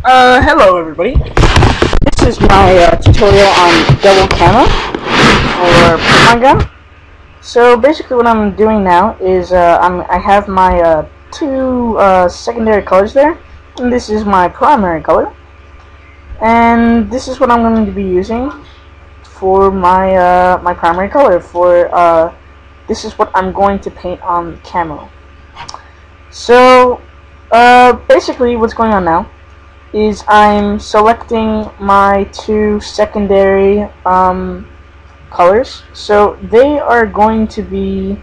Hello everybody. This is my tutorial on double camo or Pimp gun. So basically, what I'm doing now is I have my two secondary colors there, and this is my primary color, and this is what I'm going to be using for my my primary color. This is what I'm going to paint on camo. So basically, what's going on now is I'm selecting my two secondary colors. So they are going to be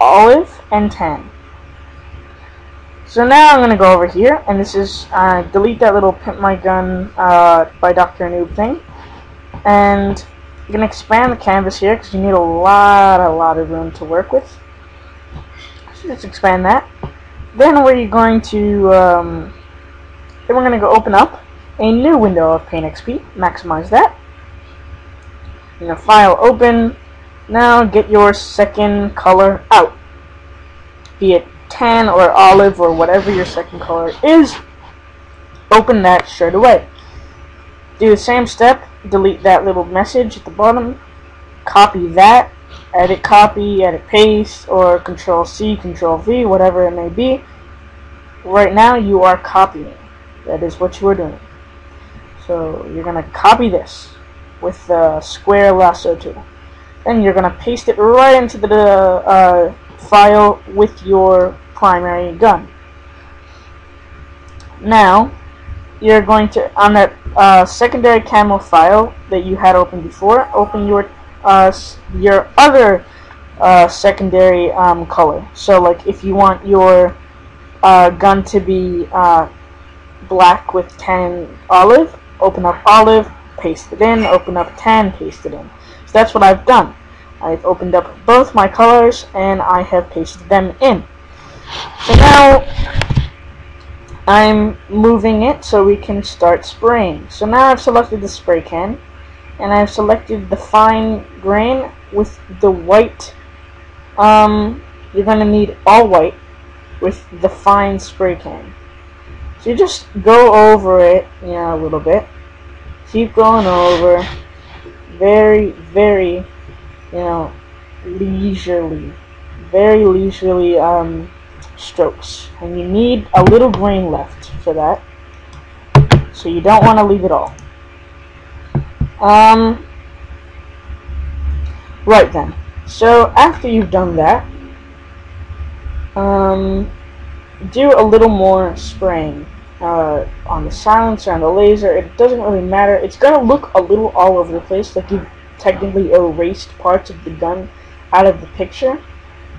olive and tan. So now I'm going to go over here, and this is delete that little Pimp My Gun by Dr. Noob thing, and I'm going to expand the canvas here because you need a lot of room to work with. So let's expand that. Then we're going to then we're going to go open up a new window of Paint XP, maximize that. In a file open, now get your second color out. Be it tan or olive or whatever your second color is, open that straight away. Do the same step, delete that little message at the bottom, copy that, edit copy, edit paste, or Control C, Control V, whatever it may be. Right now you are copying. That is what you are doing. So you're going to copy this with the square lasso tool. Then you're going to paste it right into the file with your primary gun. Now you're going to, on that secondary camo file that you had open before, open your other secondary color. So like if you want your gun to be black with tan olive, open up olive, paste it in, open up tan, paste it in. So that's what I've done. I've opened up both my colors and I have pasted them in. So now I'm moving it so we can start spraying. So now I've selected the spray can and I've selected the fine grain with the white. You're going to need all white with the fine spray can. So you just go over it, a little bit. Keep going over, very, leisurely, very leisurely strokes. And you need a little grain left for that, so you don't want to leave it all. Right then. So after you've done that, do a little more spraying on the silencer, on the laser. It doesn't really matter. It's gonna look a little all over the place, like you've technically erased parts of the gun out of the picture.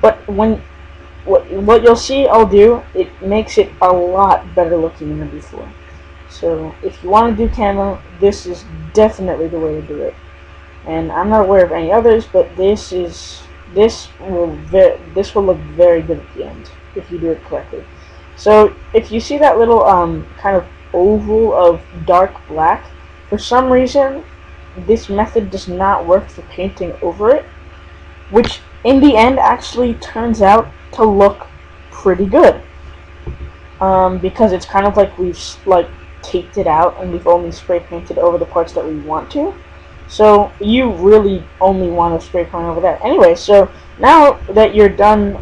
But what you'll see I'll do, it makes it a lot better looking than before. So if you want to do camo, this is definitely the way to do it. And I'm not aware of any others, but this will look very good at the end if you do it correctly. So if you see that little kind of oval of dark black, for some reason this method does not work for painting over it, which in the end actually turns out to look pretty good, because it's kind of like we've taped it out and we've only spray painted over the parts that we want to. So you really only want to spray paint over that. Anyway, so now that you're done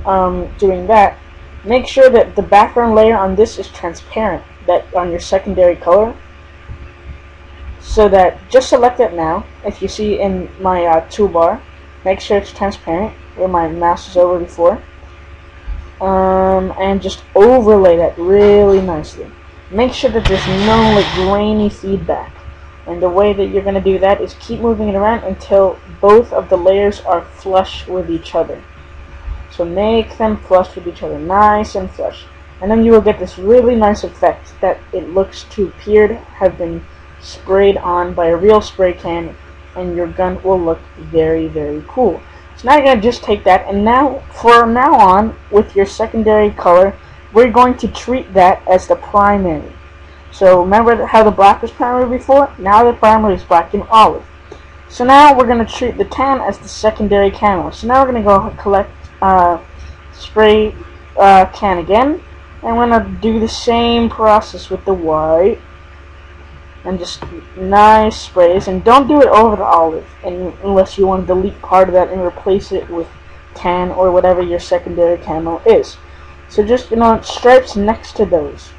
doing that, make sure that the background layer on this is transparent, that on your secondary color. So that, just select it now. If you see in my toolbar, make sure it's transparent, where my mouse is over before. And just overlay that really nicely. Make sure that there's no grainy feedback. And the way that you're going to do that is keep moving it around until both of the layers are flush with each other. So make them flush with each other, nice and flush. And then you will get this really nice effect that it looks to appear to have been sprayed on by a real spray can, and your gun will look very, very cool. So now you're going to just take that, and now, from now on, with your secondary color, we're going to treat that as the primary. So remember how the black was primary before? Now the primary is black and olive. So now we're going to treat the tan as the secondary camo. So now we're going to go collect spray can again, and we're going to do the same process with the white, and just nice sprays. And don't do it over the olive unless you want to delete part of that and replace it with tan or whatever your secondary camo is. So just, stripes next to those.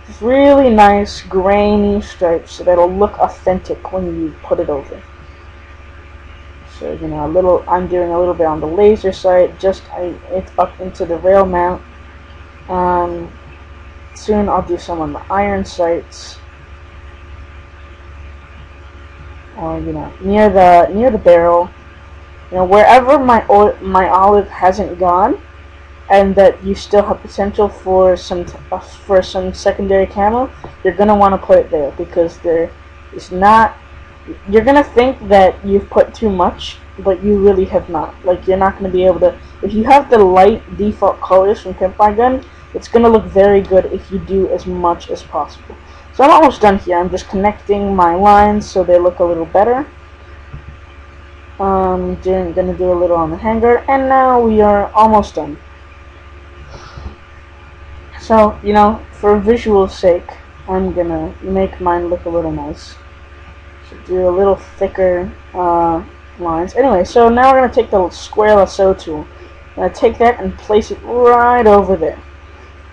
Just really nice grainy stripes that'll look authentic when you put it over. So, I'm doing a little bit on the laser sight, it's up into the rail mount. Soon I'll do some on the iron sights. Or, near the barrel. Wherever my olive hasn't gone, and that you still have potential for some secondary camo, you're gonna want to put it there, because there is not. You're gonna think that you've put too much, but you really have not. Like, you're not gonna be able to. If you have the light default colors from Pimp Gun, it's gonna look very good if you do as much as possible. So I'm almost done here. I'm just connecting my lines so they look a little better. Gonna do a little on the hanger, and now we are almost done. So, for visual sake, I'm gonna make mine look a little nice. So do a little thicker lines. Anyway, so now we're gonna take the square lasso tool. I'm gonna take that and place it right over there.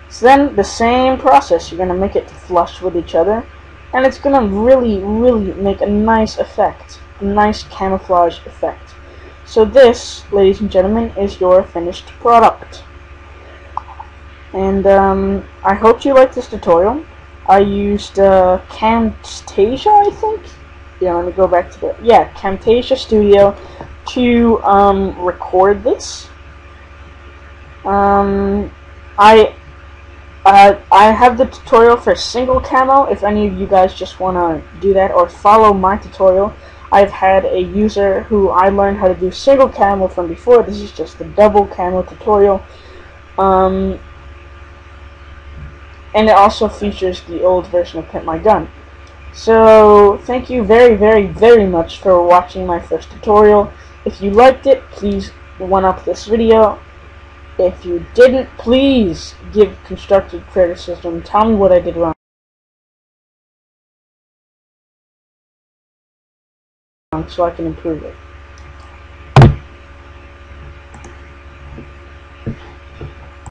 So then the same process, you're gonna make it flush with each other, and it's gonna really, really make a nice effect, a nice camouflage effect. So this, ladies and gentlemen, is your finished product. And I hope you liked this tutorial. I used Camtasia, I think. Yeah, let me go back to Camtasia Studio to record this. I have the tutorial for single camo. If any of you guys just want to do that or follow my tutorial, I've had a user who I learned how to do single camo from before. This is just the double camo tutorial. And it also features the old version of Pimp My Gun. So, thank you very, very, very much for watching my first tutorial. If you liked it, please one-up this video. If you didn't, please give constructive criticism. Tell me what I did wrong so I can improve it.